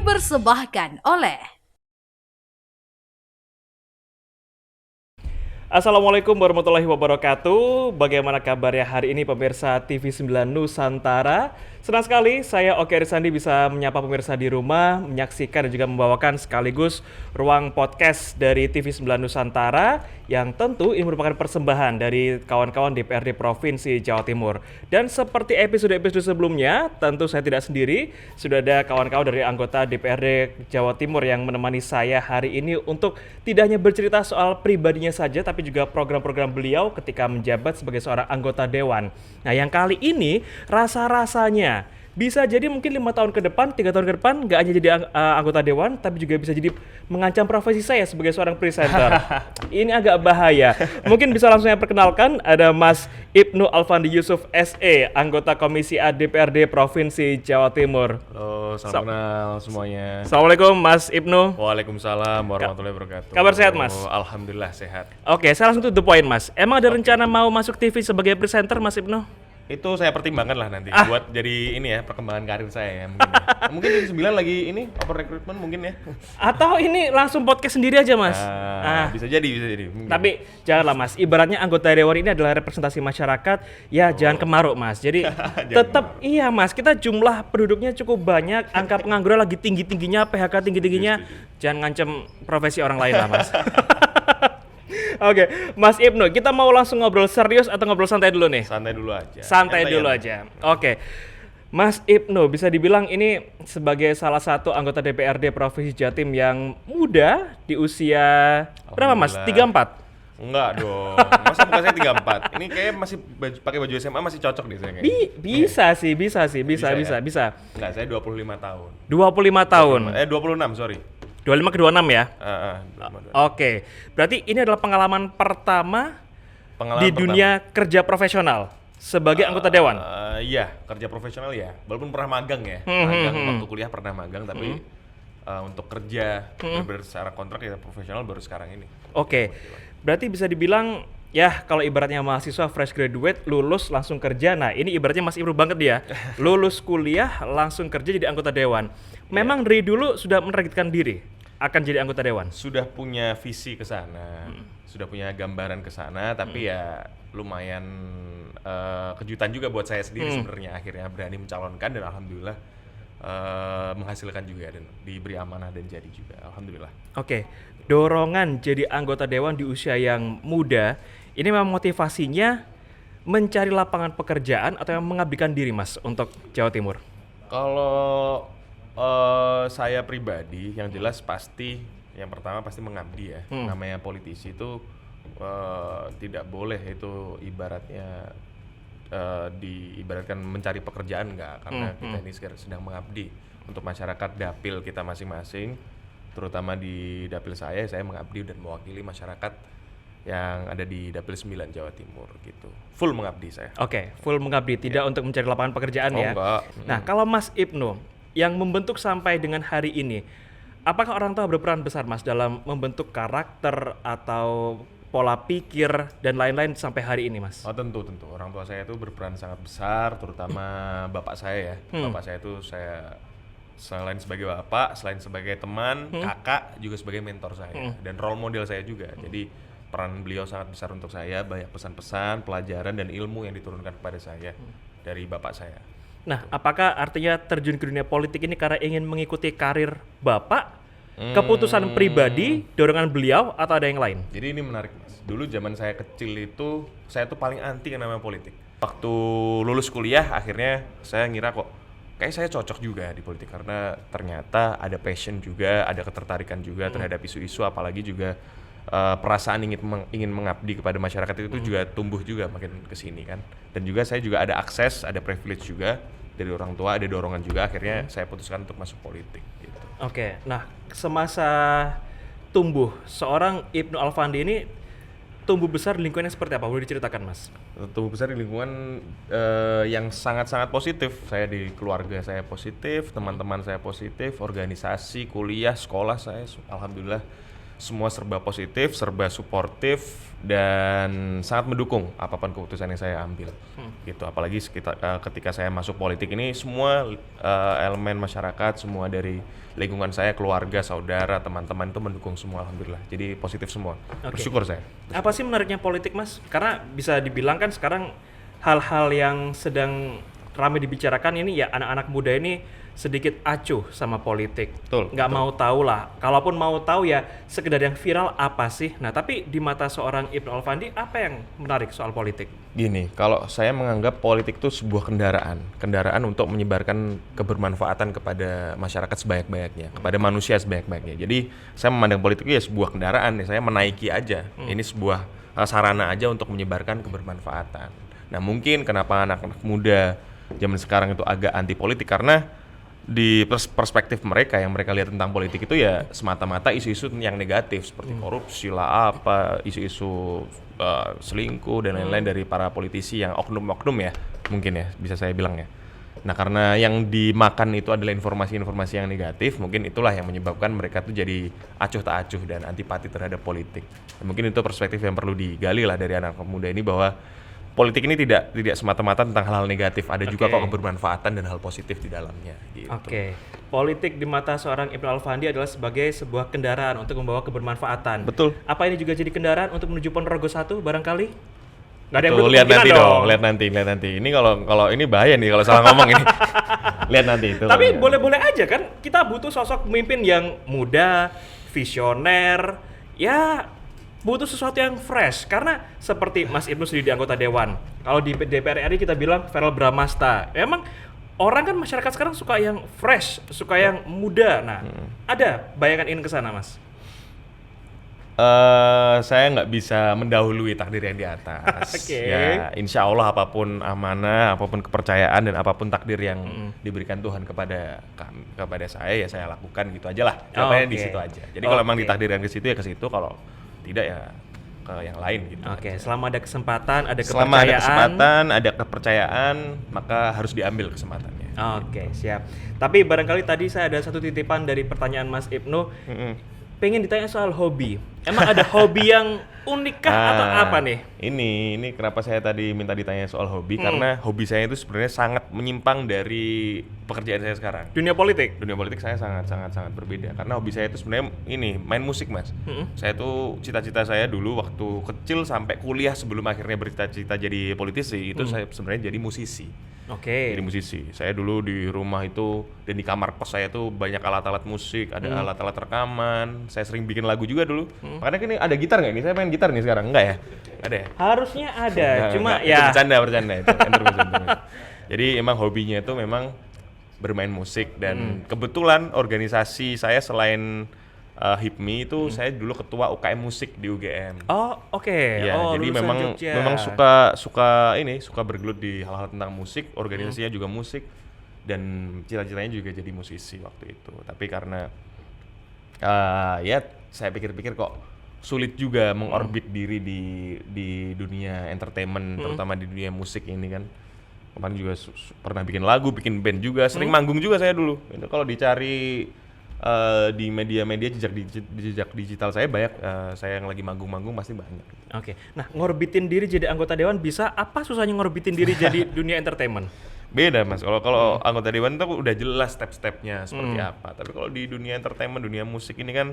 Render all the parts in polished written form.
dipersembahkan oleh Assalamualaikum warahmatullahi wabarakatuh. Bagaimana kabarnya hari ini pemirsa TV9 Nusantara? Senang sekali saya Oke Arisandi bisa menyapa pemirsa di rumah, menyaksikan dan juga membawakan sekaligus ruang podcast dari TV9 Nusantara yang tentu ini merupakan persembahan dari kawan-kawan DPRD Provinsi Jawa Timur. Dan seperti episode-episode sebelumnya, tentu saya tidak sendiri, sudah ada kawan-kawan dari anggota DPRD Jawa Timur yang menemani saya hari ini untuk tidak hanya bercerita soal pribadinya saja, tapi juga program-program beliau ketika menjabat sebagai seorang anggota dewan. Nah, yang kali ini rasa-rasanya bisa jadi mungkin 5 tahun ke depan, 3 tahun ke depan nggak hanya jadi anggota dewan, tapi juga bisa jadi mengancam profesi saya sebagai seorang presenter. Ini agak bahaya. Mungkin bisa langsung saya perkenalkan, ada Mas Ibnu Alfandi Yusuf SE, anggota Komisi A DPRD Provinsi Jawa Timur. Halo, salam kenal semuanya. Assalamualaikum Mas Ibnu. Waalaikumsalam warahmatullahi wabarakatuh. Kabar sehat, Mas? Alhamdulillah sehat. Oke, saya langsung to the point, Mas. Emang ada rencana mau masuk TV sebagai presenter, Mas Ibnu? Itu saya pertimbangkan lah nanti buat jadi ini ya perkembangan karir saya ya mungkin. Ya. Mungkin di 9 lagi ini open recruitment mungkin ya. Atau ini langsung podcast sendiri aja, Mas? Bisa jadi mungkin. Tapi janganlah, Mas. Ibaratnya anggota dewan ini adalah representasi masyarakat. Ya, jangan kemaruk, Mas. Jadi tetap iya, Mas. Kita jumlah penduduknya cukup banyak, angka pengangguran lagi tinggi-tingginya, PHK tinggi-tingginya. Jangan ngancem profesi orang lain lah, Mas. Oke, Mas Ibnu, kita mau langsung ngobrol serius atau ngobrol santai dulu nih? Santai dulu aja. Santai dulu aja. Oke. Mas Ibnu, bisa dibilang ini sebagai salah satu anggota DPRD Provinsi Jatim yang muda di usia berapa, Mas? 34? Enggak dong. Masa bukan saya 34? Ini kayak masih pakai baju SMA masih cocok deh saya kayaknya. Bisa. Enggak, saya 25 tahun. 25 tahun. 26, sorry. 25 ke 26 ya? 25. Oke. Berarti ini adalah pengalaman pertama di dunia kerja profesional sebagai anggota dewan? Iya, kerja profesional ya. Walaupun pernah magang ya. Waktu kuliah pernah magang, tapi untuk kerja benar-benar secara kontrak ya profesional baru sekarang ini. Oke. Berarti bisa dibilang ya kalau ibaratnya mahasiswa fresh graduate lulus langsung kerja. Nah, ini ibaratnya Mas Ibnu banget dia. Lulus kuliah langsung kerja jadi anggota dewan. Memang dari dulu sudah menargetkan diri akan jadi anggota dewan? Sudah punya visi ke sana. Sudah punya gambaran ke sana, tapi ya lumayan kejutan juga buat saya sendiri sebenarnya akhirnya berani mencalonkan dan alhamdulillah menghasilkan juga dan diberi amanah dan jadi juga alhamdulillah. Oke. Dorongan jadi anggota dewan di usia yang muda ini memang motivasinya mencari lapangan pekerjaan atau yang mengabdikan diri, Mas, untuk Jawa Timur? Kalau saya pribadi yang jelas pasti yang pertama pasti mengabdi ya. Namanya politisi itu tidak boleh itu ibaratnya diibaratkan mencari pekerjaan enggak, karena kita ini sedang mengabdi untuk masyarakat dapil kita masing-masing, terutama di dapil saya mengabdi dan mewakili masyarakat yang ada di Dapil 9 Jawa Timur gitu. Full mengabdi saya. Oke, full mengabdi, tidak untuk mencari lapangan pekerjaan ya. Enggak. Nah, kalau Mas Ibnu yang membentuk sampai dengan hari ini, apakah orang tua berperan besar, Mas, dalam membentuk karakter atau pola pikir dan lain-lain sampai hari ini, Mas? Oh, tentu. Orang tua saya itu berperan sangat besar, terutama bapak saya ya. Bapak saya itu saya selain sebagai bapak, selain sebagai teman, kakak, juga sebagai mentor saya dan role model saya juga. Jadi peran beliau sangat besar untuk saya, banyak pesan-pesan, pelajaran dan ilmu yang diturunkan kepada saya dari bapak saya. Nah, apakah artinya terjun ke dunia politik ini karena ingin mengikuti karir Bapak, keputusan pribadi, dorongan beliau, atau ada yang lain? Jadi ini menarik, Mas. Dulu zaman saya kecil itu, saya tuh paling anti yang namanya politik. Waktu lulus kuliah, akhirnya saya ngira kok, kayak saya cocok juga di politik. Karena ternyata ada passion juga, ada ketertarikan juga terhadap isu-isu, apalagi juga perasaan ingin mengabdi kepada masyarakat itu juga tumbuh juga makin kesini kan. Dan juga saya juga ada akses, ada privilege juga dari orang tua, ada dorongan juga, akhirnya saya putuskan untuk masuk politik gitu. Oke, nah semasa tumbuh, seorang Ibnu Alfandi ini tumbuh besar di lingkungan yang seperti apa? Boleh diceritakan, Mas? Tumbuh besar di lingkungan yang sangat-sangat positif. Saya di keluarga saya positif, teman-teman saya positif, organisasi, kuliah, sekolah saya alhamdulillah semua serba positif, serba suportif, dan sangat mendukung apapun keputusan yang saya ambil. Gitu. Apalagi ketika saya masuk politik ini, semua elemen masyarakat, semua dari lingkungan saya, keluarga, saudara, teman-teman itu mendukung semua, alhamdulillah. Jadi positif semua. Bersyukur saya. Apa sih menariknya politik, Mas? Karena bisa dibilang kan sekarang hal-hal yang sedang ramai dibicarakan ini ya, anak-anak muda ini sedikit acuh sama politik. Nggak mau tahu lah. Kalaupun mau tahu ya sekedar yang viral apa sih. Nah, tapi di mata seorang Ibnu Alfandi, apa yang menarik soal politik? Gini, kalau saya menganggap politik itu sebuah kendaraan untuk menyebarkan kebermanfaatan kepada masyarakat sebanyak-banyaknya, kepada manusia sebanyak-banyaknya. Jadi saya memandang politik itu ya sebuah kendaraan, saya menaiki aja. Ini sebuah sarana aja untuk menyebarkan kebermanfaatan. Nah, mungkin kenapa anak-anak muda zaman sekarang itu agak anti politik, karena di perspektif mereka yang mereka lihat tentang politik itu ya semata-mata isu-isu yang negatif seperti korupsi lah, apa isu-isu selingkuh dan lain-lain dari para politisi yang oknum-oknum ya, mungkin ya bisa saya bilang ya. Nah, karena yang dimakan itu adalah informasi-informasi yang negatif, mungkin itulah yang menyebabkan mereka tuh jadi acuh tak acuh dan antipati terhadap politik. Dan mungkin itu perspektif yang perlu digali lah dari anak muda ini, bahwa politik ini tidak semata-mata tentang hal-hal negatif, ada juga kok kebermanfaatan dan hal positif di dalamnya. Gitu. Politik di mata seorang Ibnu Alfandi adalah sebagai sebuah kendaraan untuk membawa kebermanfaatan. Betul. Apa ini juga jadi kendaraan untuk menuju Ponorogo 1 barangkali? Nggak ada yang Tuh, lihat nanti dong, lihat nanti. Ini kalau ini bahaya nih kalau salah ngomong ini. Lihat nanti itu. Tapi boleh-boleh aja kan, kita butuh sosok pemimpin yang muda, visioner, ya butuh sesuatu yang fresh, karena seperti Mas Ibnu sendiri di anggota dewan. Kalau di DPR RI kita bilang Verrel Bramasta. Emang orang kan masyarakat sekarang suka yang fresh, suka yang muda. Nah, ada bayangan ingin ke sana, Mas? Saya nggak bisa mendahului takdir yang di atas. Ya, insya Allah apapun amanah, apapun kepercayaan dan apapun takdir yang diberikan Tuhan kepada saya, ya saya lakukan gitu aja lah. Jawabannya di situ aja. Jadi kalau memang ditakdirkan ke situ ya ke situ, kalau tidak ya ke yang lain gitu. Selama ada kesempatan, ada kepercayaan, maka harus diambil kesempatannya. Siap. Tapi barangkali tadi saya ada satu titipan dari pertanyaan Mas Ibnu. Pengen ditanya soal hobi. Emang ada hobi yang unik kah atau apa nih? Ini kenapa saya tadi minta ditanya soal hobi, karena hobi saya itu sebenarnya sangat menyimpang dari pekerjaan saya sekarang. Dunia politik saya sangat berbeda, karena hobi saya itu sebenarnya ini main musik, Mas. Saya tuh cita-cita saya dulu waktu kecil sampai kuliah sebelum akhirnya bercita-cita jadi politisi itu saya sebenarnya jadi musisi. Jadi musisi. Saya dulu di rumah itu dan di kamar kos saya tuh banyak alat-alat musik, ada alat-alat rekaman. Saya sering bikin lagu juga dulu. Makanya ini ada gitar nggak ini? Saya main gitar nih sekarang, enggak ya? Ada ya? Harusnya ada, cuma ya. Itu bercanda itu. Jadi emang hobinya itu memang bermain musik, dan kebetulan organisasi saya selain HIPMI itu saya dulu ketua UKM musik di UGM. Ya, jadi memang suka bergelut di hal-hal tentang musik, organisasinya juga musik, dan cita-citanya juga jadi musisi waktu itu. Tapi karena ya saya pikir-pikir kok sulit juga mengorbit diri di dunia entertainment, terutama di dunia musik ini kan. Kemarin juga pernah bikin lagu, bikin band juga, sering manggung juga saya dulu. Itu kalau dicari di media-media jejak digital saya banyak, saya yang lagi manggung-manggung pasti banyak. Nah, ngorbitin diri jadi anggota dewan bisa, apa susahnya ngorbitin diri jadi dunia entertainment? Beda, Mas. Kalau anggota dewan itu udah jelas step-stepnya seperti apa. Tapi kalau di dunia entertainment, dunia musik ini kan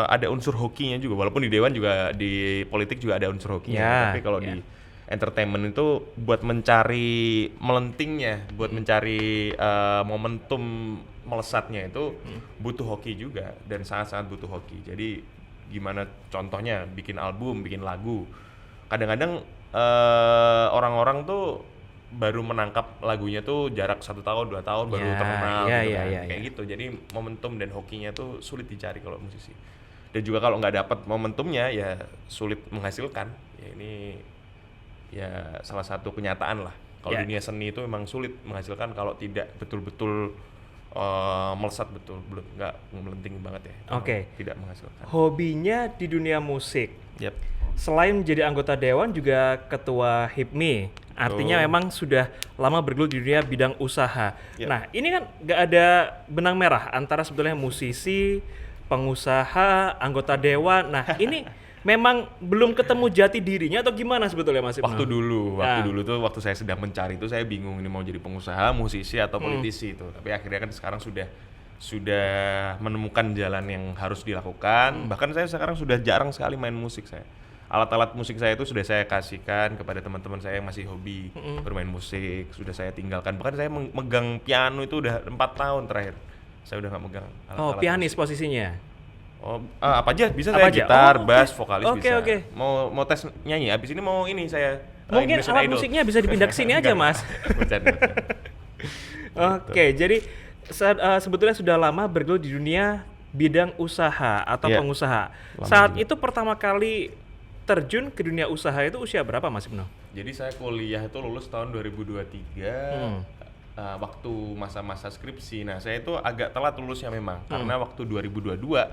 ada unsur hokinya juga. Walaupun di dewan juga, di politik juga ada unsur hokinya. Tapi kalau di entertainment itu buat mencari melentingnya, buat mencari momentum melesatnya itu butuh hoki juga, dan sangat-sangat butuh hoki. Jadi gimana contohnya bikin album, bikin lagu. Kadang-kadang orang-orang tuh baru menangkap lagunya tuh jarak 1 tahun, 2 tahun baru terkenal kayak gitu. Jadi momentum dan hokinya tuh sulit dicari kalau musisi. Dan juga kalau nggak dapat momentumnya ya sulit menghasilkan. Ya ini ya salah satu kenyataan lah. Kalau dunia seni itu memang sulit menghasilkan kalau tidak betul-betul melesat betul, belum nggak melenting banget ya. Tidak menghasilkan. Hobinya di dunia musik. Selain menjadi anggota dewan juga ketua HIPMI. Artinya memang sudah lama bergelut di dunia bidang usaha. Nah, ini kan nggak ada benang merah antara sebetulnya musisi, pengusaha, anggota dewan. Nah, ini memang belum ketemu jati dirinya atau gimana sebetulnya Mas Ibnu? Waktu Nah. dulu tuh waktu saya sedang mencari itu saya bingung ini mau jadi pengusaha, musisi atau politisi itu. Tapi akhirnya kan sekarang sudah menemukan jalan yang harus dilakukan. Bahkan saya sekarang sudah jarang sekali main musik saya. Alat-alat musik saya itu sudah saya kasihkan kepada teman-teman saya yang masih hobi bermain musik, sudah saya tinggalkan. Bahkan saya megang piano itu udah 4 tahun terakhir. Saya udah nggak megang Oh, alat-alat pianis musik. posisinya. Oh, apa aja bisa Apa saya aja? gitar, Oh, oke. bass, vokalis Oke, bisa. oke. Mau tes nyanyi, abis ini mau ini saya Mungkin Indonesian alat Idol. musiknya bisa dipindah ke sini aja, Mas. Bercanda. Oke, jadi sebetulnya sudah lama bergelut di dunia bidang usaha atau Iya. pengusaha. Lama Saat juga. itu pertama kali terjun ke dunia usaha itu usia berapa Mas Ibnu? Jadi saya kuliah itu lulus tahun 2023 waktu masa-masa skripsi. Nah, saya itu agak telat lulusnya memang karena waktu 2022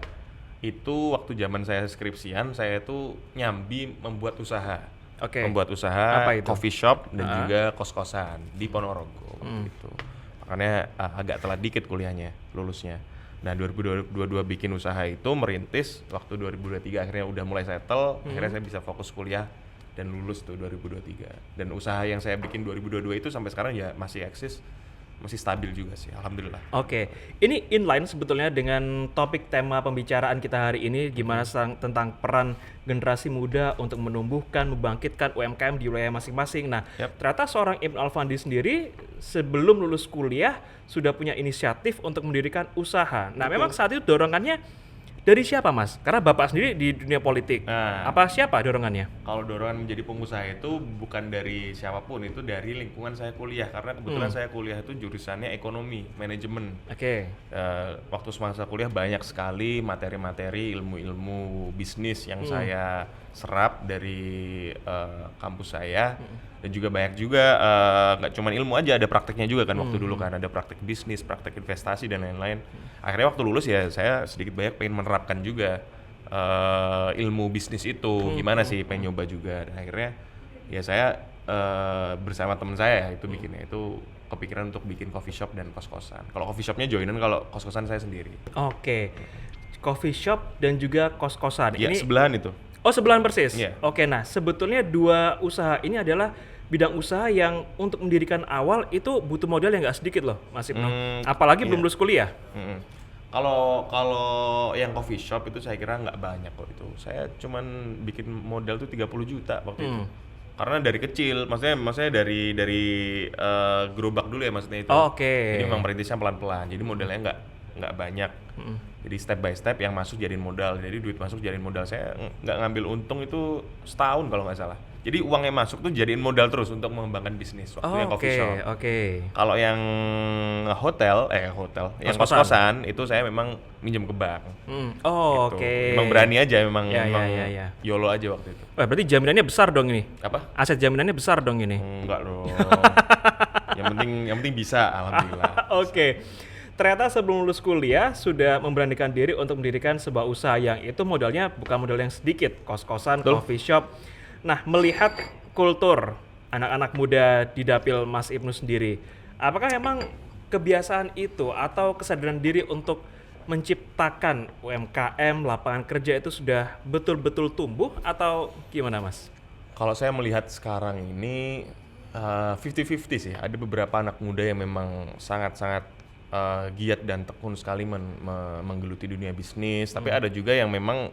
itu waktu zaman saya skripsian saya itu nyambi membuat usaha. Oke. Membuat usaha Apa itu? coffee shop dan juga kos-kosan di Ponorogo gitu. Makanya agak telat dikit kuliahnya, lulusnya. Nah, 2022 bikin usaha itu merintis, waktu 2023 akhirnya udah mulai settle, akhirnya saya bisa fokus kuliah dan lulus tuh 2023. Dan usaha yang saya bikin 2022 itu sampai sekarang ya masih eksis, masih stabil juga sih, alhamdulillah. Oke, ini inline sebetulnya dengan topik tema pembicaraan kita hari ini, gimana tentang peran generasi muda untuk menumbuhkan, membangkitkan UMKM di wilayah masing-masing. Nah, ternyata seorang Ibnu Alfandi sendiri sebelum lulus kuliah sudah punya inisiatif untuk mendirikan usaha. Nah, memang saat itu dorongannya dari siapa Mas? Karena Bapak sendiri di dunia politik. Nah. Apa siapa dorongannya? Kalau dorongan menjadi pengusaha itu bukan dari siapapun, itu dari lingkungan saya kuliah. Karena kebetulan saya kuliah itu jurusannya ekonomi, manajemen. Oke. Waktu semasa kuliah banyak sekali materi-materi ilmu-ilmu bisnis yang saya serap dari kampus saya. Dan juga banyak juga nggak cuma ilmu aja, ada prakteknya juga kan waktu dulu kan, ada praktek bisnis, praktek investasi dan lain-lain. Akhirnya waktu lulus ya saya sedikit banyak pengen menerapkan juga ilmu bisnis itu, gimana sih, pengen nyoba juga. Dan akhirnya ya saya bersama teman saya itu bikinnya itu kepikiran untuk bikin coffee shop dan kos-kosan. Kalau coffee shopnya joinan, kalau kos-kosan saya sendiri. Oke. Coffee shop dan juga kos-kosan. Ya Ini sebelahan itu. Oh, sebelahan persis? Iya. Oke, nah sebetulnya dua usaha ini adalah bidang usaha yang untuk mendirikan awal itu butuh modal yang nggak sedikit loh, Mas Ibnu. Apalagi belum lulus kuliah. Kalau yang coffee shop itu saya kira nggak banyak kok itu. Saya cuman bikin modal tuh 30 juta waktu itu. Karena dari kecil, maksudnya dari gerobak dulu ya maksudnya itu. Oke. Jadi memang merintisnya pelan-pelan. Jadi modalnya nggak banyak. Jadi step by step yang masuk jadiin modal. Jadi duit masuk jadiin modal. Saya nggak ngambil untung itu setahun kalau nggak salah. Jadi uang yang masuk tuh jadiin modal terus untuk mengembangkan bisnis waktu yang coffee shop. Oke. Kalau yang hotel, yang kos-kosan itu saya memang minjem ke bank. Oh, Gitu. oke. Memang berani aja, memang Ya. YOLO aja waktu itu. Wah, berarti jaminannya besar dong ini. Apa? Aset jaminannya besar dong ini. Enggak dong. yang penting bisa, alhamdulillah. Oke. Ternyata sebelum lulus kuliah sudah memberanikan diri untuk mendirikan sebuah usaha yang itu modalnya bukan modal yang sedikit, kos-kosan, coffee shop. Nah, melihat kultur anak-anak muda di dapil Mas Ibnu sendiri, apakah memang kebiasaan itu atau kesadaran diri untuk menciptakan UMKM, lapangan kerja itu sudah betul-betul tumbuh atau gimana Mas? Kalau saya melihat sekarang ini 50-50 sih. Ada beberapa anak muda yang memang sangat-sangat giat dan tekun sekali menggeluti dunia bisnis, tapi ada juga yang memang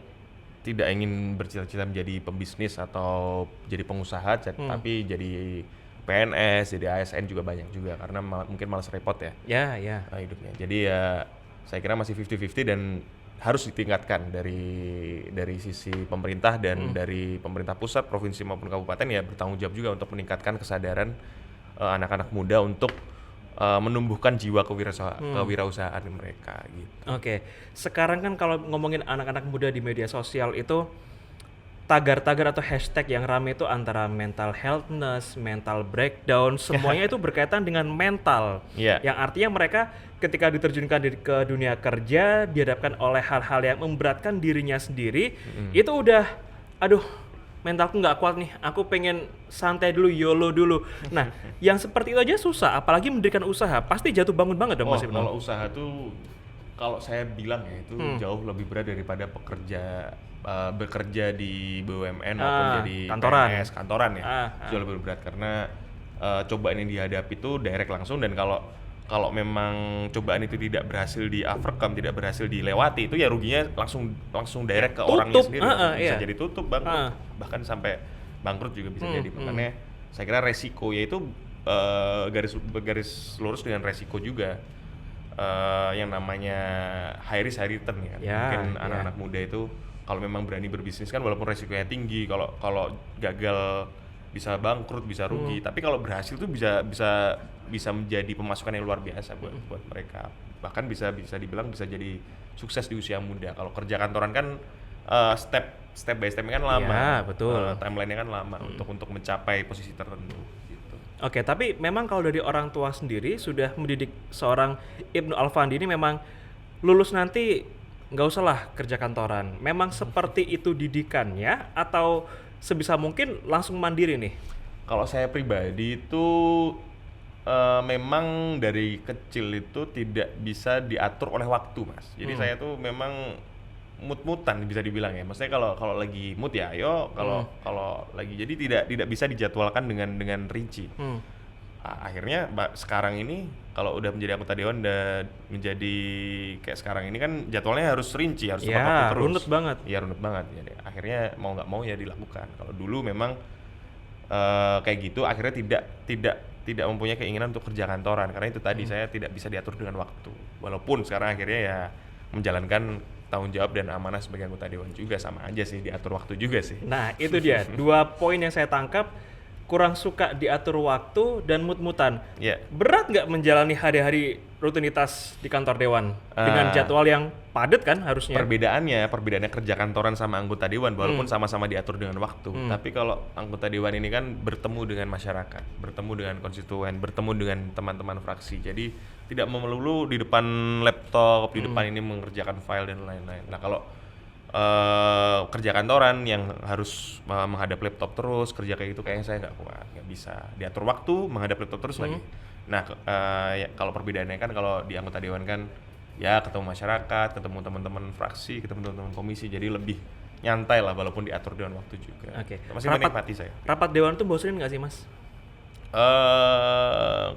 tidak ingin bercita-cita menjadi pembisnis atau jadi pengusaha, tapi jadi PNS, jadi ASN juga banyak juga karena mungkin malas repot ya. Ya. Hidupnya. Jadi ya saya kira masih 50-50 dan harus ditingkatkan dari sisi pemerintah dan dari pemerintah pusat, provinsi maupun kabupaten ya bertanggung jawab juga untuk meningkatkan kesadaran anak-anak muda untuk menumbuhkan jiwa kewirausahaan mereka gitu. Oke. Sekarang kan kalau ngomongin anak-anak muda di media sosial itu tagar-tagar atau hashtag yang rame itu antara mental healthness, mental breakdown, semuanya itu berkaitan dengan mental. Iya. Yang artinya mereka ketika diterjunkan ke dunia kerja dihadapkan oleh hal-hal yang memberatkan dirinya sendiri, itu udah aduh, mentalku nggak kuat nih, aku pengen santai dulu, YOLO dulu. Nah, yang seperti itu aja susah, apalagi mendirikan usaha, pasti jatuh bangun banget dong Mas Ibnu. Kalau usaha tuh Kalau saya bilang ya itu jauh lebih berat daripada bekerja di BUMN maupun jadi kantoran. PNS kantoran ya. Ah, Jauh lebih berat karena cobaan yang dihadapi itu direct langsung, dan kalau memang cobaan itu tidak berhasil di overcome, tidak berhasil dilewati, itu ya ruginya langsung direct ke orangnya sendiri. Bisa jadi tutup, bangkrut, bahkan sampai bangkrut juga bisa jadi. Makanya saya kira resiko yaitu garis lurus dengan resiko juga. Yang namanya high risk high return ya. Mungkin anak-anak muda itu kalau memang berani berbisnis kan walaupun resikonya tinggi, kalau gagal bisa bangkrut, bisa rugi, tapi kalau berhasil tuh bisa menjadi pemasukan yang luar biasa buat mereka. Bahkan bisa dibilang bisa jadi sukses di usia muda. Kalau kerja kantoran kan step by step kan lama. Betul. Timeline-nya kan lama untuk mencapai posisi tertentu. Oke, tapi memang kalau dari orang tua sendiri sudah mendidik seorang Ibnu Alfandi ini memang lulus nanti nggak usah lah kerja kantoran. Memang seperti itu didikannya atau sebisa mungkin langsung mandiri nih? Kalau saya pribadi itu memang dari kecil itu tidak bisa diatur oleh waktu, Mas. Jadi saya tuh memang mut-mutan bisa dibilang ya. Maksudnya kalau lagi mood ya ayo, kalau lagi jadi tidak bisa dijadwalkan dengan rinci. Akhirnya sekarang ini kalau udah menjadi anggota dewan dan menjadi kayak sekarang ini kan jadwalnya harus rinci, harus tepat waktu terus. Runut banget. Iya, runut banget. Jadi akhirnya mau nggak mau ya dilakukan. Kalau dulu memang kayak gitu akhirnya tidak mempunyai keinginan untuk kerja kantoran karena itu tadi saya tidak bisa diatur dengan waktu. Walaupun sekarang akhirnya ya menjalankan tanggung jawab dan amanah sebagai anggota dewan juga sama aja sih, diatur waktu juga sih. Nah, itu dia. 2 poin yang saya tangkap, kurang suka diatur waktu dan mut-mutan. Berat nggak menjalani hari-hari rutinitas di kantor dewan dengan jadwal yang padat kan harusnya? Perbedaannya kerja kantoran sama anggota dewan walaupun sama-sama diatur dengan waktu. Tapi kalau anggota dewan ini kan bertemu dengan masyarakat, bertemu dengan konstituen, bertemu dengan teman-teman fraksi. Jadi tidak melulu di depan laptop, di depan ini mengerjakan file dan lain-lain. Nah, kalau kerja kantoran yang harus menghadap laptop terus, kerja kayak gitu kayaknya saya nggak kuat, nggak bisa diatur waktu, menghadap laptop terus lagi. Nah, ya, kalau perbedaannya kan kalau di anggota dewan kan ya ketemu masyarakat, ketemu teman-teman fraksi, ketemu teman-teman komisi, jadi lebih nyantai lah walaupun diatur dengan waktu juga. Masih menikmati saya. Rapat dewan tuh bosenin nggak sih, Mas?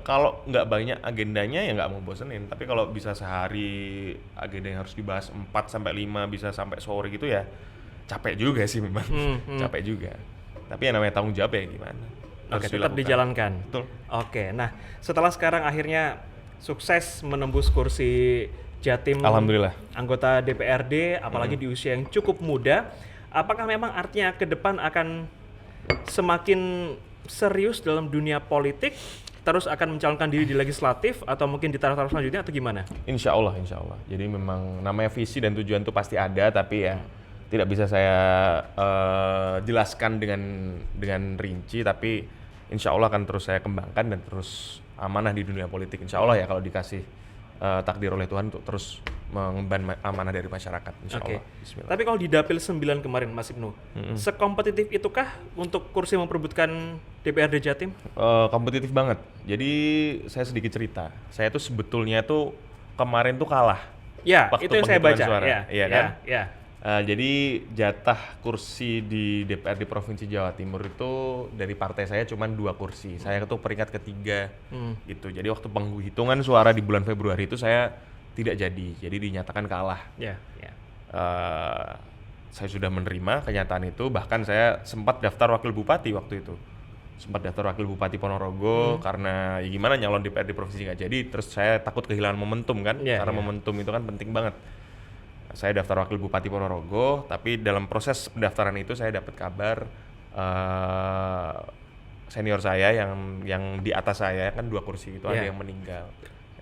Kalau nggak banyak agendanya ya nggak mau bosenin, tapi kalau bisa sehari agenda yang harus dibahas 4-5 bisa sampai sore gitu ya capek juga sih memang. Capek juga, tapi ya namanya tanggung jawab ya gimana. Tetap dijalankan. Betul. Oke, nah setelah sekarang akhirnya sukses menembus kursi Jatim, alhamdulillah, anggota DPRD, apalagi di usia yang cukup muda, apakah memang artinya ke depan akan semakin serius dalam dunia politik, terus akan mencalonkan diri di legislatif atau mungkin di taraf-taraf selanjutnya atau gimana? Insya Allah. Jadi memang namanya visi dan tujuan itu pasti ada, tapi ya tidak bisa saya jelaskan dengan rinci, tapi insya Allah akan terus saya kembangkan dan terus amanah di dunia politik. Insya Allah ya kalau dikasih takdir oleh Tuhan untuk terus mengemban amanah dari masyarakat, insya Allah. Bismillah. Tapi kalau di Dapil 9 kemarin, Mas Ibnu, sekompetitif itukah untuk kursi memperebutkan DPRD Jatim? Kompetitif banget. Jadi saya sedikit cerita. Saya tuh sebetulnya tuh kemarin tuh kalah. Ya, itu yang saya baca. Suara. Iya kan? Ya. Jadi jatah kursi di DPRD Provinsi Jawa Timur itu dari partai saya cuma 2 kursi. Saya tuh peringkat ketiga gitu. Jadi waktu penghitungan suara di bulan Februari itu saya tidak jadi dinyatakan kalah. Saya sudah menerima kenyataan itu, bahkan saya sempat daftar wakil bupati waktu itu. Ponorogo karena ya gimana nyalon DPRD provinsi nggak jadi, terus saya takut kehilangan momentum kan, karena momentum itu kan penting banget. Saya daftar wakil bupati Ponorogo, tapi dalam proses pendaftaran itu saya dapat kabar senior saya yang di atas saya kan 2 kursi itu ada yang meninggal,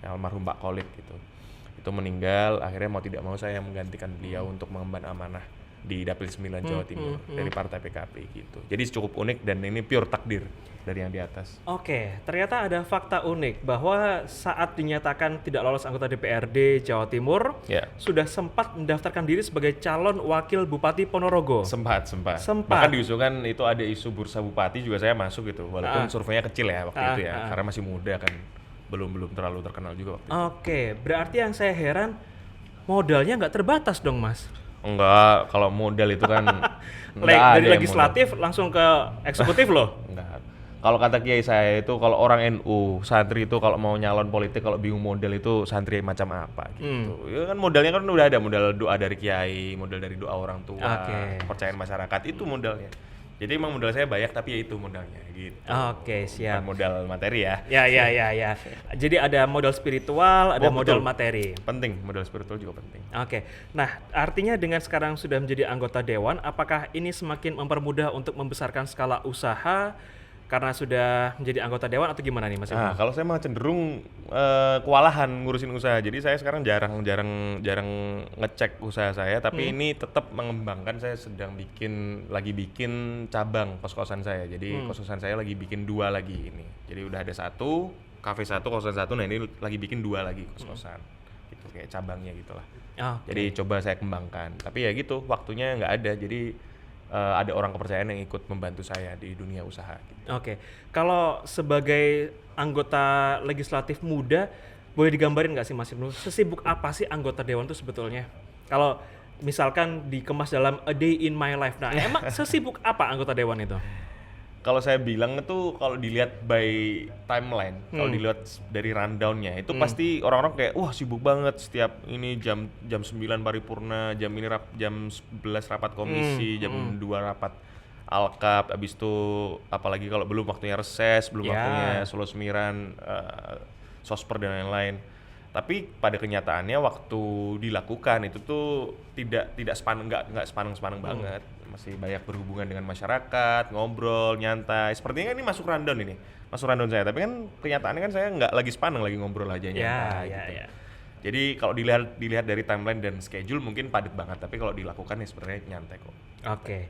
almarhum Pak Kolit gitu. Itu meninggal, akhirnya mau tidak mau saya menggantikan beliau untuk mengemban amanah di Dapil 9 Jawa Timur dari partai PKB gitu. Jadi cukup unik dan ini pure takdir dari yang di atas. Oke, ternyata ada fakta unik bahwa saat dinyatakan tidak lolos anggota DPRD Jawa Timur, sudah sempat mendaftarkan diri sebagai calon wakil Bupati Ponorogo. Sempat. Bahkan diusulkan itu ada isu bursa bupati juga saya masuk gitu, walaupun surveinya kecil ya waktu itu ya, karena masih muda kan, belum terlalu terkenal juga waktu itu. Oke, berarti yang saya heran modalnya nggak terbatas dong, Mas. Enggak, kalau modal itu kan enggak Dari ada yang legislatif langsung ke eksekutif loh. modal. Enggak. Kalau kata kiai saya itu kalau orang NU, santri itu kalau mau nyalon politik kalau bingung modal itu santri macam apa gitu. Ya kan modalnya kan udah ada, modal doa dari kiai, modal dari doa orang tua, Oke. kepercayaan masyarakat itu modalnya. Jadi emang modal saya banyak tapi ya itu modalnya gitu. Oke, Bukan siap. modal materi ya. Ya. Jadi ada modal spiritual, ada Oh, modal betul. materi. Penting, modal spiritual juga penting. Oke. Nah, artinya dengan sekarang sudah menjadi anggota dewan, apakah ini semakin mempermudah untuk membesarkan skala usaha karena sudah menjadi anggota dewan atau gimana nih, Mas Nah, Ibnu? kalau saya mah cenderung kewalahan ngurusin usaha. Jadi saya sekarang jarang ngecek usaha saya, tapi ini tetap mengembangkan. Saya sedang lagi bikin cabang kos-kosan saya. Jadi kos-kosan saya lagi bikin 2 lagi ini. Jadi udah ada 1, kafe 1, kosan 1. Nah, ini lagi bikin 2 lagi kos-kosan. Gitu kayak cabangnya gitulah. Oke. Jadi coba saya kembangkan. Tapi ya gitu, waktunya nggak ada. Jadi ada orang kepercayaan yang ikut membantu saya di dunia usaha gitu. Oke, kalau sebagai anggota legislatif muda, boleh digambarin nggak sih Mas Ibnu, sesibuk apa sih anggota dewan itu sebetulnya? Kalau misalkan dikemas dalam a day in my life, nah emang sesibuk apa anggota dewan itu? Kalau saya bilang itu kalau dilihat by timeline, kalau dilihat dari rundown-nya itu pasti orang-orang kayak wah sibuk banget setiap ini jam 9 paripurna, jam ini jam 11 rapat komisi, jam 2 rapat alkap, habis itu apalagi kalau belum waktunya reses, belum Ya. waktunya solo semiran, sosper dan lain-lain. Tapi pada kenyataannya waktu dilakukan itu tuh tidak nggak sepaneng banget, masih banyak berhubungan dengan masyarakat, ngobrol, nyantai. Sepertinya ini masuk rundown saya. Tapi kan kenyataannya kan saya nggak lagi sepaneng, lagi ngobrol aja nyantai. Gitu. Ya. Jadi kalau dilihat dari timeline dan schedule mungkin padat banget, tapi kalau dilakukan ya sebenarnya nyantai kok. Oke,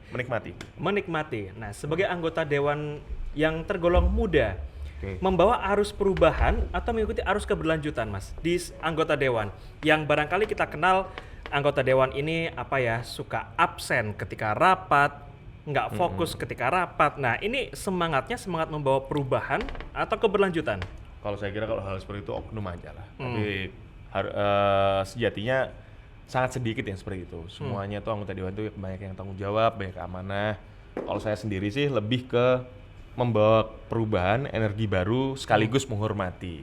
Menikmati. Nah, sebagai anggota dewan yang tergolong muda, Oke. membawa arus perubahan atau mengikuti arus keberlanjutan, Mas, di anggota dewan yang barangkali kita kenal anggota dewan ini suka absen ketika rapat, nggak fokus ketika rapat. Nah, ini semangat membawa perubahan atau keberlanjutan? Kalau saya kira kalau hal seperti itu oknum aja lah. Tapi sejatinya sangat sedikit yang seperti itu. Semuanya tuh anggota dewan tuh banyak yang tanggung jawab, banyak amanah. Kalau saya sendiri sih lebih ke membawa perubahan, energi baru sekaligus menghormati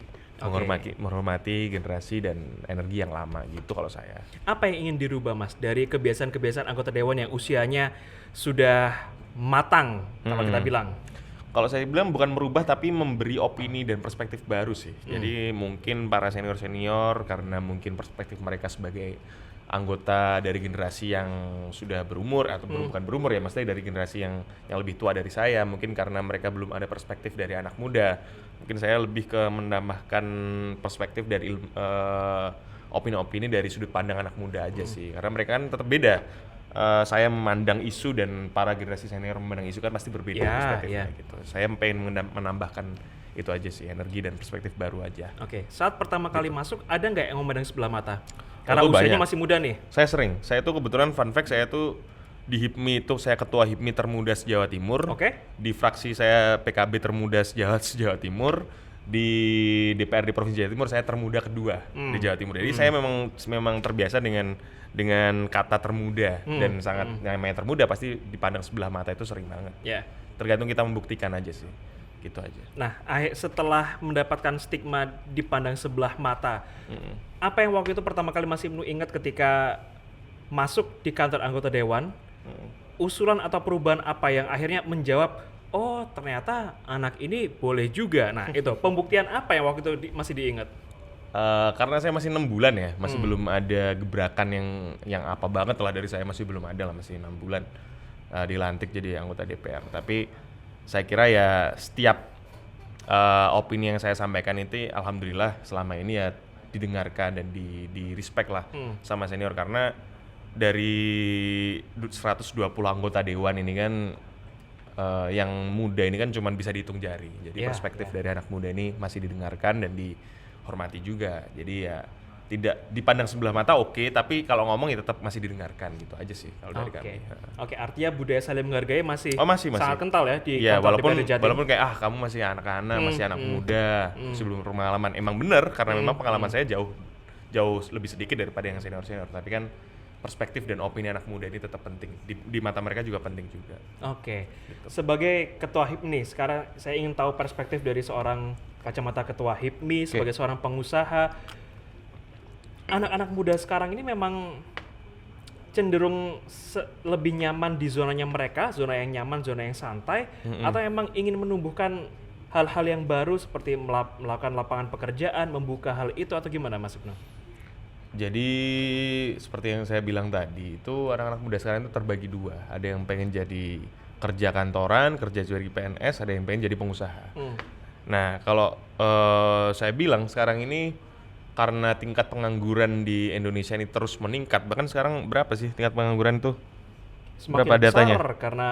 generasi dan energi yang lama gitu kalau saya. Apa yang ingin dirubah, Mas, dari kebiasaan-kebiasaan anggota dewan yang usianya sudah matang kalau kita bilang? Kalau saya bilang bukan merubah tapi memberi opini dan perspektif baru sih. Jadi mungkin para senior-senior karena mungkin perspektif mereka sebagai anggota dari generasi yang sudah berumur atau bukan berumur ya, maksudnya dari generasi yang lebih tua dari saya, mungkin karena mereka belum ada perspektif dari anak muda. Mungkin saya lebih ke menambahkan perspektif dari opini-opini dari sudut pandang anak muda aja sih. Karena mereka kan tetap beda. Saya memandang isu dan para generasi senior memandang isu kan pasti berbeda perspektifnya gitu. Saya pengen menambahkan itu aja sih, energi dan perspektif baru aja. Oke, saat pertama kali masuk ada nggak yang memandang sebelah mata? Karena Itu usianya banyak. masih muda nih. Saya tuh kebetulan fun fact, saya tuh di HIPMI itu saya ketua HIPMI termuda se-Jawa Timur. Oke. Di fraksi saya PKB termuda se-Jawa Timur. Di DPRD Provinsi Jawa Timur saya termuda kedua di Jawa Timur. Jadi saya memang terbiasa dengan kata termuda dan sangat namanya termuda pasti dipandang sebelah mata itu sering banget. Ya. Tergantung kita membuktikan aja sih. Gitu aja. Nah, setelah mendapatkan stigma dipandang sebelah mata, apa yang waktu itu pertama kali Mas Ibnu ingat ketika masuk di kantor anggota dewan? Usulan atau perubahan apa yang akhirnya menjawab, oh ternyata anak ini boleh juga. Nah, itu pembuktian apa yang waktu itu masih diingat? Karena saya masih 6 bulan ya, masih belum ada gebrakan yang apa banget lah dari saya, masih belum ada lah, masih 6 bulan dilantik jadi anggota DPR. Tapi saya kira ya setiap opini yang saya sampaikan itu alhamdulillah selama ini ya didengarkan dan di respect lah sama senior, karena dari 120 anggota dewan ini kan yang muda ini kan cuma bisa dihitung jari. Jadi perspektif dari anak muda ini masih didengarkan dan dihormati juga. Jadi ya tidak dipandang sebelah mata tapi kalau ngomong ya tetap masih didengarkan gitu aja sih kalau dari kami. Oke, artinya budaya saling menghargai masih masih sangat kental ya di ya, kantor DPRD Jatim. walaupun kayak kamu masih anak-anak, masih anak muda, masih belum berpengalaman. Emang bener karena memang pengalaman saya jauh jauh lebih sedikit daripada yang senior-senior, tapi kan perspektif dan opini anak muda ini tetap penting di mata mereka juga penting juga. Oke. Gitu. Sebagai ketua HIPMI, sekarang saya ingin tahu perspektif dari seorang kacamata ketua HIPMI sebagai seorang pengusaha. Anak-anak muda sekarang ini memang cenderung lebih nyaman di zonanya mereka, zona yang nyaman, zona yang santai, atau emang ingin menumbuhkan hal-hal yang baru seperti melakukan lapangan pekerjaan, membuka hal itu, atau gimana Mas Ibnu? Jadi seperti yang saya bilang tadi, itu anak-anak muda sekarang itu terbagi dua. Ada yang pengen jadi kerja kantoran, kerja jadi PNS, ada yang pengen jadi pengusaha. Nah, kalau saya bilang sekarang ini karena tingkat pengangguran di Indonesia ini terus meningkat, bahkan sekarang berapa sih tingkat pengangguran itu? Semakin Berapa besar datanya? karena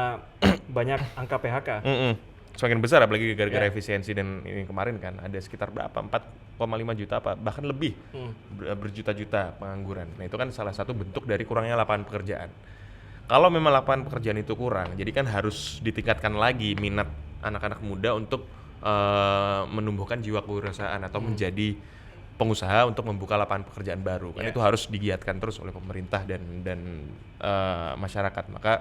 banyak angka PHK. Semakin besar apalagi gara-gara efisiensi, dan ini kemarin kan ada sekitar berapa 4,5 juta apa bahkan lebih berjuta-juta pengangguran. Nah itu kan salah satu bentuk dari kurangnya lapangan pekerjaan. Kalau memang lapangan pekerjaan itu kurang, jadi kan harus ditingkatkan lagi minat anak-anak muda untuk menumbuhkan jiwa kewirausahaan atau menjadi pengusaha untuk membuka lapangan pekerjaan baru. Kan itu harus digiatkan terus oleh pemerintah dan masyarakat. Maka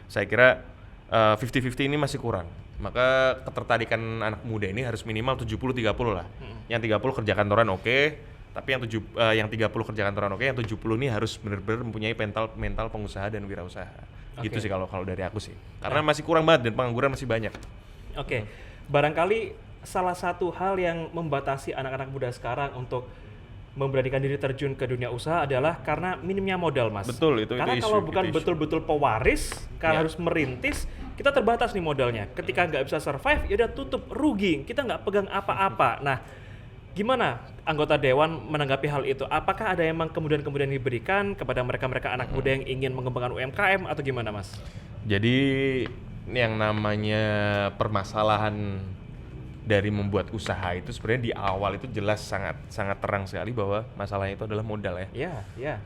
saya kira 50-50 ini masih kurang. Maka ketertarikan anak muda ini harus minimal 70-30 lah. Yang 30 kerja kantoran oke, tapi yang 30 kerja kantoran oke, yang 70 ini harus benar-benar mempunyai mental pengusaha dan wirausaha. Gitu sih kalau dari aku sih. Karena masih kurang banget dan pengangguran masih banyak. Oke. Barangkali salah satu hal yang membatasi anak-anak muda sekarang untuk memberanikan diri terjun ke dunia usaha adalah karena minimnya modal, Mas. Betul, itu karena isu, kalau bukan itu isu. betul-betul pewaris, kalau harus merintis, kita terbatas nih modalnya. Ketika nggak bisa survive, ya udah tutup, rugi. Kita nggak pegang apa-apa. Nah, gimana anggota dewan menanggapi hal itu? Apakah ada emang kemudahan-kemudahan yang diberikan kepada mereka-mereka anak muda yang ingin mengembangkan UMKM atau gimana, Mas? Jadi yang namanya permasalahan dari membuat usaha itu sebenarnya di awal itu jelas sangat terang sekali bahwa masalahnya itu adalah modal ya. Iya.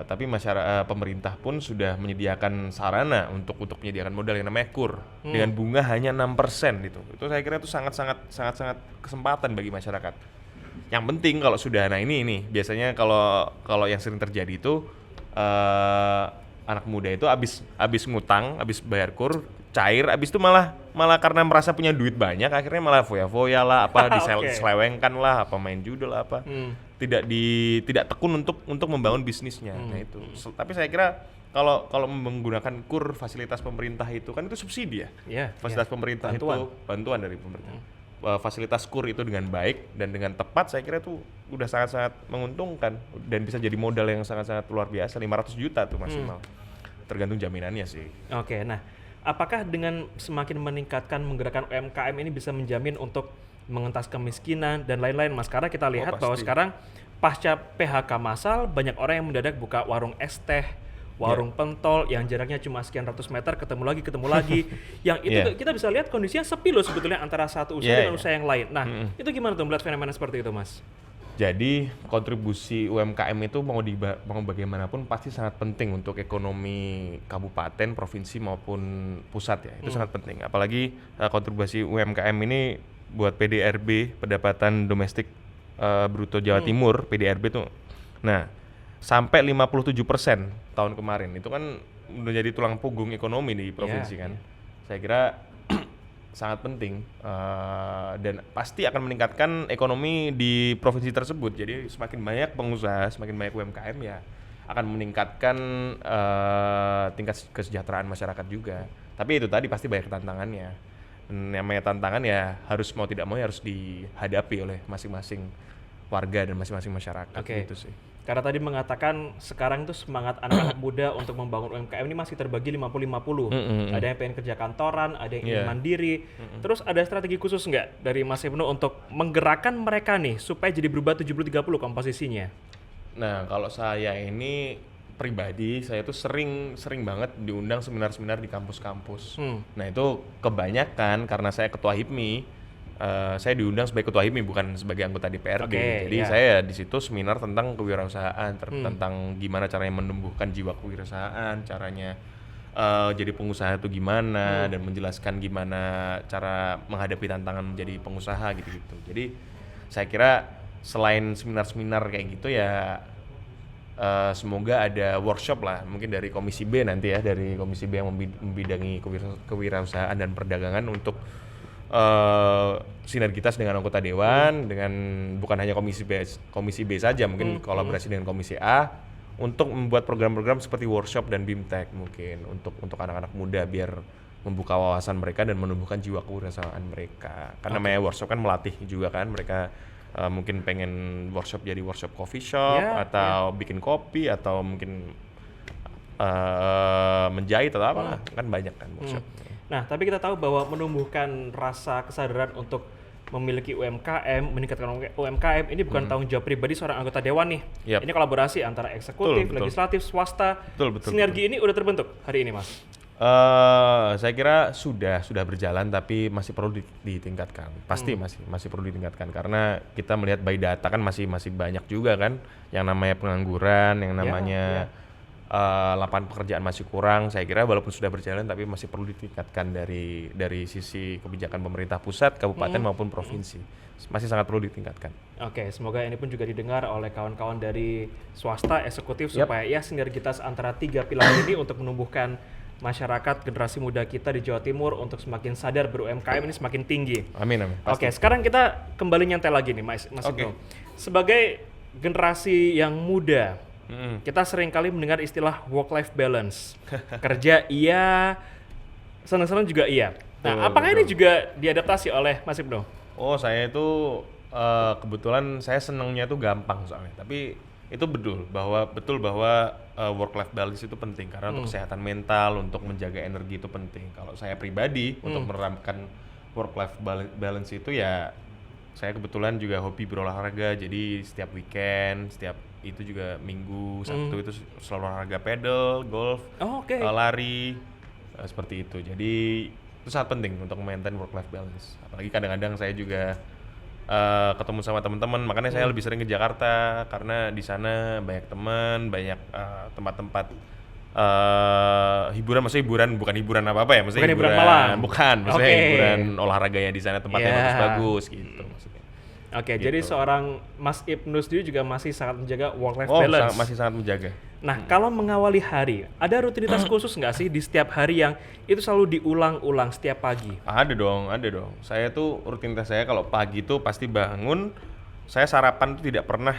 Tapi masyarakat pemerintah pun sudah menyediakan sarana untuk menyediakan modal yang namanya KUR dengan bunga hanya 6% gitu. Itu saya kira itu sangat kesempatan bagi masyarakat. Yang penting kalau sudah, nah ini biasanya kalau yang sering terjadi itu anak muda itu habis ngutang, habis bayar KUR, cair, habis itu malah karena merasa punya duit banyak, akhirnya malah foya-foya lah, apa diselewengkan lah, apa main judul lah, apa tidak tekun untuk membangun bisnisnya. Nah itu. Tapi saya kira kalau menggunakan KUR, fasilitas pemerintah itu kan itu subsidi ya. Fasilitas pemerintah itu bantuan dari pemerintah. Fasilitas KUR itu dengan baik dan dengan tepat, saya kira itu udah sangat-sangat menguntungkan dan bisa jadi modal yang sangat-sangat luar biasa, 500 juta tuh maksimal. Tergantung jaminannya sih. Oke, nah apakah dengan semakin meningkatkan menggerakkan UMKM ini bisa menjamin untuk mengentas kemiskinan dan lain-lain, Mas? Karena kita lihat bahwa sekarang pasca PHK massal banyak orang yang mendadak buka warung es teh, warung pentol yang jaraknya cuma sekian ratus meter, ketemu lagi yang itu kita bisa lihat kondisinya sepi loh sebetulnya antara satu usaha dengan usaha yang lain. Nah itu gimana tuh melihat fenomena seperti itu, Mas? Jadi kontribusi UMKM itu mau bagaimanapun pasti sangat penting untuk ekonomi kabupaten, provinsi maupun pusat ya. Itu sangat penting. Apalagi kontribusi UMKM ini buat PDRB, pendapatan domestik bruto Jawa Timur, PDRB tuh. Nah, sampai 57% tahun kemarin. Itu kan udah jadi tulang punggung ekonomi di provinsi kan. Saya kira sangat penting dan pasti akan meningkatkan ekonomi di provinsi tersebut. Jadi semakin banyak pengusaha, semakin banyak UMKM ya akan meningkatkan tingkat kesejahteraan masyarakat juga. Tapi itu tadi pasti banyak tantangannya. Namanya tantangan ya harus mau tidak mau ya harus dihadapi oleh masing-masing warga dan masing-masing masyarakat gitu sih. Karena tadi mengatakan sekarang itu semangat anak-anak muda untuk membangun UMKM ini masih terbagi 50-50. Ada yang pengen kerja kantoran, ada yang ingin mandiri. Terus ada strategi khusus nggak dari Mas Ibnu untuk menggerakkan mereka nih supaya jadi berubah 70-30 komposisinya? Nah, kalau saya ini pribadi, saya tuh sering banget diundang seminar-seminar di kampus-kampus. Nah, itu kebanyakan karena saya ketua HIPMI, saya diundang sebagai ketua HIPMI bukan sebagai anggota DPRD. Jadi saya di situ seminar tentang kewirausahaan, tentang gimana caranya menumbuhkan jiwa kewirausahaan, caranya jadi pengusaha itu gimana, dan menjelaskan gimana cara menghadapi tantangan menjadi pengusaha gitu-gitu. Jadi saya kira selain seminar-seminar kayak gitu ya, semoga ada workshop lah, mungkin dari Komisi B nanti ya, dari Komisi B yang membidangi kewirausahaan dan perdagangan untuk sinergitas dengan anggota dewan, dengan bukan hanya Komisi B saja, mungkin kolaborasi dengan Komisi A untuk membuat program-program seperti workshop dan BIMTEK mungkin untuk anak-anak muda biar membuka wawasan mereka dan menumbuhkan jiwa kewirausahaan mereka. Karena namanya workshop kan melatih juga kan mereka. Mungkin pengen workshop jadi workshop coffee shop atau bikin kopi atau mungkin menjahit atau apa kan banyak kan workshop. Nah, tapi kita tahu bahwa menumbuhkan rasa kesadaran untuk memiliki UMKM, meningkatkan UMKM ini bukan tanggung jawab pribadi seorang anggota dewan nih. Ini kolaborasi antara eksekutif, legislatif, swasta. Sinergi ini udah terbentuk hari ini, Mas? Saya kira sudah berjalan tapi masih perlu ditingkatkan. Pasti masih perlu ditingkatkan karena kita melihat by data kan masih banyak juga kan yang namanya pengangguran, yang namanya lapangan pekerjaan masih kurang. Saya kira walaupun sudah berjalan tapi masih perlu ditingkatkan dari sisi kebijakan pemerintah pusat, kabupaten maupun provinsi. Masih sangat perlu ditingkatkan. Oke, semoga ini pun juga didengar oleh kawan-kawan dari swasta, eksekutif supaya ya sinergitas antara 3 pilar ini untuk menumbuhkan masyarakat generasi muda kita di Jawa Timur untuk semakin sadar ber-UMKM ini semakin tinggi. Amin. Oke, sekarang kita kembali nyantai lagi nih, Mas Ibnu. Sebagai generasi yang muda, kita sering kali mendengar istilah work-life balance. Kerja iya, senang-senang juga iya. Nah, apakah ini juga diadaptasi oleh Mas Ibnu? Oh, saya itu kebetulan saya senangnya tuh gampang soalnya. Tapi itu betul bahwa work-life balance itu penting karena untuk kesehatan mental, untuk menjaga energi itu penting. Kalau saya pribadi untuk menerapkan work-life balance itu ya saya kebetulan juga hobi berolahraga, jadi setiap weekend, setiap itu juga Minggu, Sabtu itu selalu olahraga pedal, golf, lari, seperti itu. Jadi itu sangat penting untuk maintain work-life balance. Apalagi kadang-kadang saya juga ketemu sama teman-teman, makanya saya lebih sering ke Jakarta karena di sana banyak teman, banyak tempat-tempat hiburan, maksudnya hiburan bukan hiburan apa-apa ya, maksudnya hiburan malam. Bukan, maksudnya hiburan olahraganya di sana tempatnya bagus-bagus gitu maksudnya. Oke, jadi seorang Mas Ibnu sendiri juga masih sangat menjaga work-life balance. Masih sangat menjaga. Nah, kalau mengawali hari, ada rutinitas khusus nggak sih di setiap hari yang itu selalu diulang-ulang setiap pagi? Ada dong. Saya tuh rutinitas saya kalau pagi tuh pasti bangun, saya sarapan tuh tidak pernah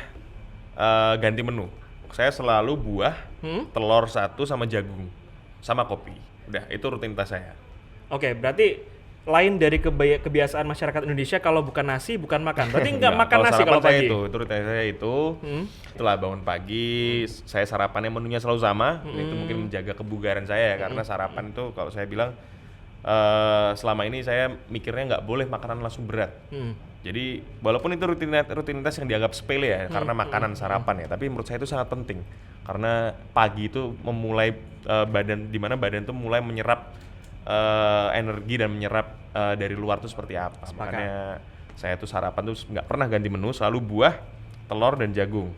ganti menu. Saya selalu buah, telur 1 sama jagung, sama kopi. Udah, itu rutinitas saya. Oke, berarti lain dari kebiasaan masyarakat Indonesia kalau bukan nasi bukan makan. Berarti nggak makan nasi kalau pagi. Itu rutinitas saya itu. Setelah bangun pagi, saya sarapannya menunya selalu sama. Itu mungkin menjaga kebugaran saya karena sarapan itu kalau saya bilang selama ini saya mikirnya nggak boleh makanan langsung berat. Jadi walaupun itu rutinitas yang dianggap sepele ya karena makanan sarapan ya, tapi menurut saya itu sangat penting karena pagi itu memulai dimana badan itu mulai menyerap energi dan menyerap dari luar tuh seperti apa. Makanya saya tuh sarapan tuh nggak pernah ganti menu, selalu buah, telur dan jagung.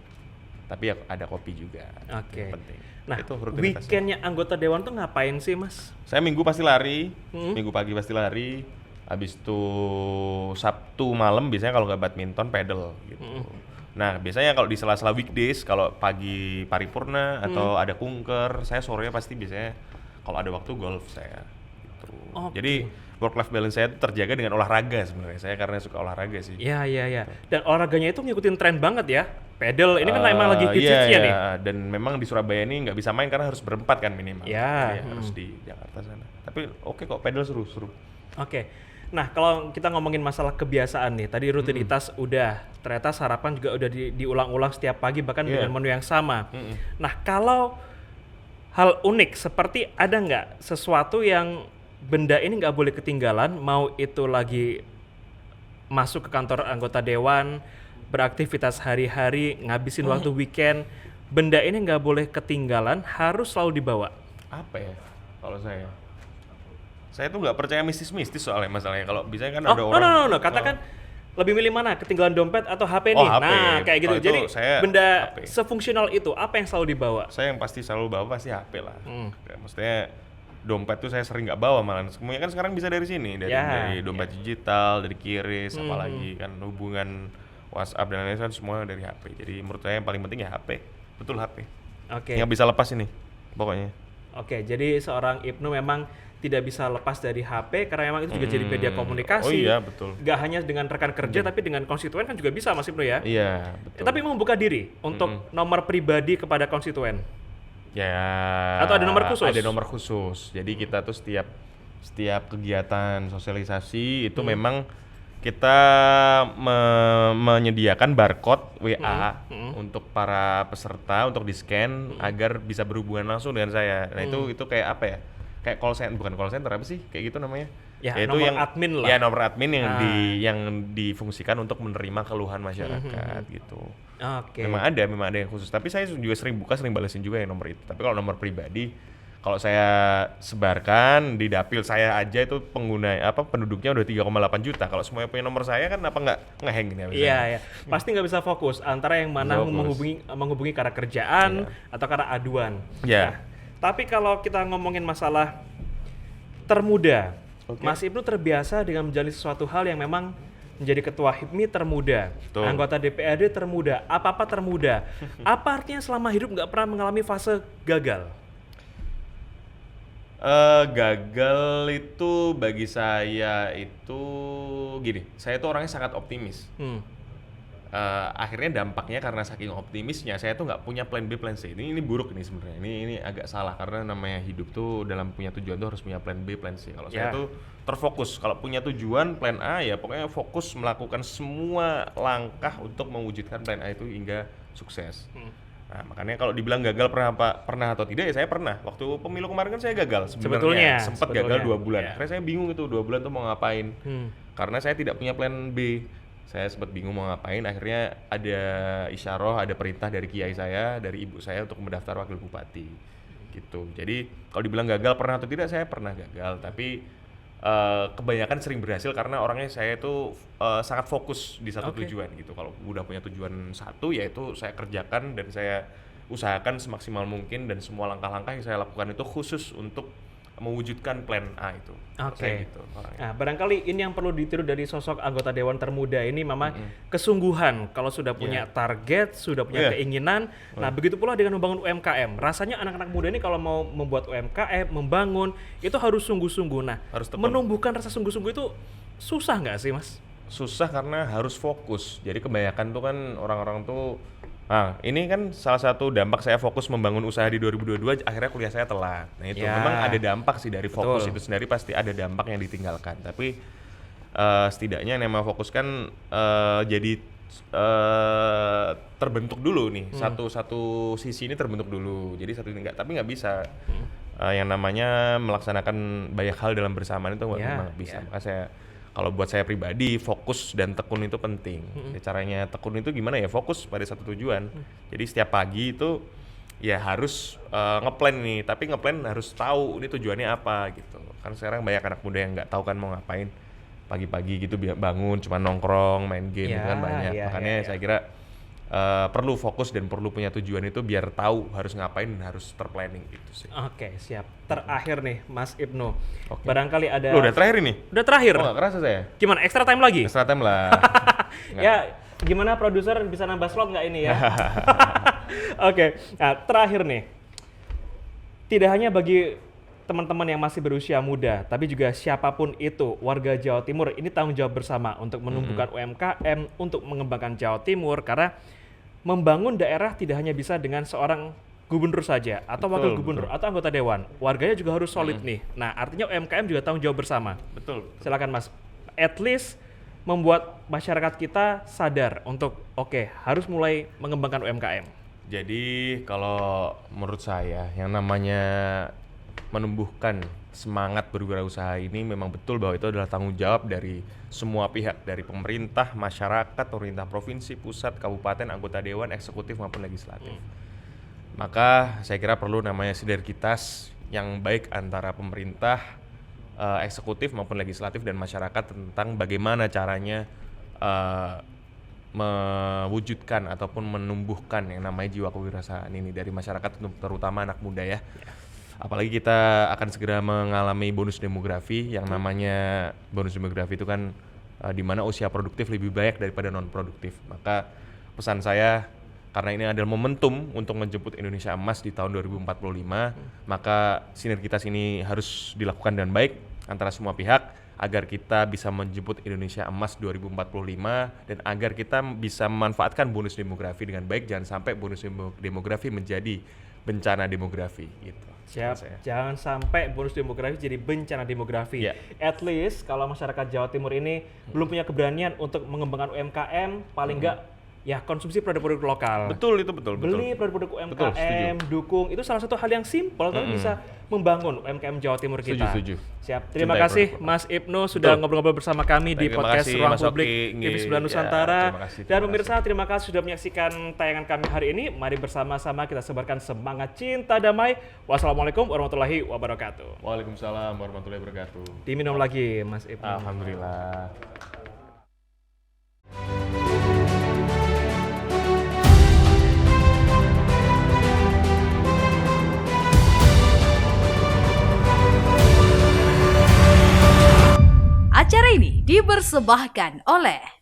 Tapi ya ada kopi juga. Oke. Penting. Nah, itu rutinitasnya. weekendnya anggota dewan tuh ngapain sih, Mas? Saya Minggu pasti lari, Minggu pagi pasti lari. Habis itu Sabtu malam biasanya kalau nggak badminton, pedal gitu. Nah, biasanya kalau di sela-sela weekdays, kalau pagi paripurna atau ada kunker, saya sorenya pasti biasanya kalau ada waktu golf saya. Jadi work-life balance saya itu terjaga dengan olahraga sebenarnya. Saya karena suka olahraga sih. Iya. Dan olahraganya itu ngikutin tren banget ya. Pedal ini kan emang lagi hits-hitsnya nih. Dan memang di Surabaya ini nggak bisa main karena harus berempat kan minimal. Iya. Harus di Jakarta sana. Tapi oke kok, pedal seru. Oke. Nah, kalau kita ngomongin masalah kebiasaan nih, tadi rutinitas udah, ternyata sarapan juga udah diulang-ulang setiap pagi bahkan dengan menu yang sama. Nah, kalau hal unik seperti ada nggak sesuatu yang benda ini nggak boleh ketinggalan, mau itu lagi masuk ke kantor anggota dewan, beraktivitas hari-hari, ngabisin waktu weekend, benda ini nggak boleh ketinggalan, harus selalu dibawa. Apa ya kalau saya tuh nggak percaya mistis-mistis soalnya masalahnya. Kalau biasanya kan ada orang katakan lebih milih mana, ketinggalan dompet atau HP nih? HP. Nah, kayak gitu. Jadi benda HP. sefungsional itu apa yang selalu dibawa? Saya yang pasti selalu bawa pasti HP lah. Kayak, maksudnya dompet tuh saya sering nggak bawa malah. Semuanya kan sekarang bisa dari sini, dari dompet digital, dari QRIS, apalagi kan hubungan WhatsApp dan lain-lain kan semua dari HP. Jadi menurut saya yang paling penting ya HP, betul HP. Oke. Nggak bisa lepas ini, pokoknya. Oke, jadi seorang Ibnu memang tidak bisa lepas dari HP karena memang itu juga jadi media komunikasi. Oh iya, betul. Gak hanya dengan rekan kerja tapi dengan konstituen kan juga bisa Mas Ibnu ya. Iya, betul. Tapi membuka diri untuk nomor pribadi kepada konstituen. Ya. Atau ada nomor khusus? Ada nomor khusus. Jadi kita tuh setiap kegiatan sosialisasi itu memang kita menyediakan barcode WA untuk para peserta untuk di-scan agar bisa berhubungan langsung dengan saya. Nah, itu kayak apa ya? Kayak call center, bukan call center, apa sih? Kayak gitu namanya. Ya, Yaitu nomor yang admin lah. Ya, nomor admin yang difungsikan untuk menerima keluhan masyarakat gitu. Oke. Memang ada yang khusus. Tapi saya juga sering balesin juga yang nomor itu. Tapi kalau nomor pribadi, kalau saya sebarkan di dapil saya aja itu penduduknya udah 3,8 juta. Kalau semuanya punya nomor saya kan apa nggak ngehang gini misalnya. Iya. Pasti nggak bisa fokus antara yang mana menghubungi karena kerjaan atau karena aduan. Iya. Nah, tapi kalau kita ngomongin masalah termuda, Mas Ibnu terbiasa dengan menjalani sesuatu hal yang memang menjadi ketua HIPMI termuda, Betul. anggota DPRD termuda, apa-apa termuda. Apa artinya selama hidup nggak pernah mengalami fase gagal? Gagal itu bagi saya itu gini, saya tuh orangnya sangat optimis. Akhirnya dampaknya karena saking optimisnya saya tuh nggak punya plan B, plan C. Ini buruk nih sebenarnya. Ini agak salah karena namanya hidup tuh dalam punya tujuan tuh harus punya plan B, plan C. Kalau saya tuh terfokus. Kalau punya tujuan plan A ya pokoknya fokus melakukan semua langkah untuk mewujudkan plan A itu hingga sukses. Nah, makanya kalau dibilang gagal pernah atau tidak ya saya pernah. Waktu pemilu kemarin kan saya gagal sebenarnya. Sempat gagal 2 bulan. Karena saya bingung itu 2 bulan tuh mau ngapain. Karena saya tidak punya plan B. Saya sempat bingung mau ngapain. Akhirnya ada isyarah, ada perintah dari kiai saya, dari ibu saya untuk mendaftar wakil bupati. Gitu. Jadi kalau dibilang gagal pernah atau tidak, saya pernah gagal. Tapi kebanyakan sering berhasil karena orangnya saya itu sangat fokus di satu tujuan gitu. Kalau udah punya tujuan satu ya itu saya kerjakan dan saya usahakan semaksimal mungkin dan semua langkah-langkah yang saya lakukan itu khusus untuk mewujudkan plan A itu. Saya gitu orangnya. Nah, barangkali ini yang perlu ditiru dari sosok anggota dewan termuda ini memang kesungguhan kalau sudah punya target, sudah punya keinginan. Nah, begitu pula dengan membangun UMKM. Rasanya anak-anak muda ini kalau mau membuat UMKM, membangun, itu harus sungguh-sungguh. Nah, menumbuhkan rasa sungguh-sungguh itu susah nggak sih, Mas? Susah karena harus fokus. Jadi kebanyakan tuh kan orang-orang tuh ini kan salah satu dampak saya fokus membangun usaha di 2022, akhirnya kuliah saya telat. Nah itu memang ada dampak sih dari fokus itu sendiri, pasti ada dampak yang ditinggalkan. Tapi setidaknya yang memang fokus kan jadi terbentuk dulu nih, satu sisi ini terbentuk dulu. Jadi satu ini enggak, tapi nggak bisa. Yang namanya melaksanakan banyak hal dalam bersamaan itu memang nggak bisa. Maka kalau buat saya pribadi, fokus dan tekun itu penting. Caranya tekun itu gimana ya? Fokus pada satu tujuan. Jadi setiap pagi itu ya harus ngeplan nih. Tapi ngeplan harus tahu ini tujuannya apa gitu. Kan sekarang banyak anak muda yang nggak tahu kan mau ngapain. Pagi-pagi gitu bangun cuma nongkrong, main game gitu kan banyak. Makanya saya kira perlu fokus dan perlu punya tujuan itu biar tahu harus ngapain dan harus terplanning gitu sih. Oke, siap. Terakhir nih Mas Ibnu. Barangkali ada Udah terakhir ini? Udah terakhir. Oh, gak kerasa saya. Gimana? Extra time lagi? Extra time lah. Ya, gimana produser bisa nambah slot nggak ini ya? Oke. Nah, terakhir nih. Tidak hanya bagi teman-teman yang masih berusia muda, tapi juga siapapun itu, warga Jawa Timur, ini tanggung jawab bersama untuk menumbuhkan UMKM, untuk mengembangkan Jawa Timur, karena membangun daerah tidak hanya bisa dengan seorang gubernur saja, atau wakil gubernur, atau anggota dewan. Warganya juga harus solid nih. Nah, artinya UMKM juga tanggung jawab bersama. Betul. Silakan Mas. At least membuat masyarakat kita sadar untuk harus mulai mengembangkan UMKM. Jadi kalau menurut saya yang namanya menumbuhkan semangat berwirausaha ini memang betul bahwa itu adalah tanggung jawab dari semua pihak, dari pemerintah, masyarakat, pemerintah provinsi, pusat, kabupaten, anggota dewan, eksekutif maupun legislatif. Maka saya kira perlu namanya sinergitas yang baik antara pemerintah, eksekutif maupun legislatif dan masyarakat tentang bagaimana caranya mewujudkan ataupun menumbuhkan yang namanya jiwa kewirausahaan ini dari masyarakat, terutama anak muda ya. Apalagi kita akan segera mengalami bonus demografi, yang namanya bonus demografi itu kan di mana usia produktif lebih banyak daripada non produktif. Maka pesan saya, karena ini adalah momentum untuk menjemput Indonesia emas di tahun 2045, maka sinergitas ini harus dilakukan dengan baik antara semua pihak agar kita bisa menjemput Indonesia emas 2045 dan agar kita bisa memanfaatkan bonus demografi dengan baik. Jangan sampai bonus demografi menjadi bencana demografi gitu. Siap, jangan sampai bonus demografi jadi bencana demografi. Yeah. At least kalau masyarakat Jawa Timur ini belum punya keberanian untuk mengembangkan UMKM, paling enggak ya konsumsi produk-produk lokal. Betul, itu betul. Beli produk-produk UMKM, Betul, setuju. dukung, itu salah satu hal yang simpel tapi bisa membangun UMKM Jawa Timur kita. Setuju. Siap. Terima Cintai kasih produk. Mas Ibnu sudah Betul. ngobrol-ngobrol bersama kami di Terima podcast kasih, Ruang Mas Publik Oki. TV9 Ya, Nusantara. terima Dan kasih. pemirsa, terima kasih sudah menyaksikan tayangan kami hari ini. Mari bersama-sama kita sebarkan semangat cinta damai. Wassalamualaikum warahmatullahi wabarakatuh. Waalaikumsalam warahmatullahi wabarakatuh. Diminum lagi Mas Ibnu. Alhamdulillah. Acara ini dipersembahkan oleh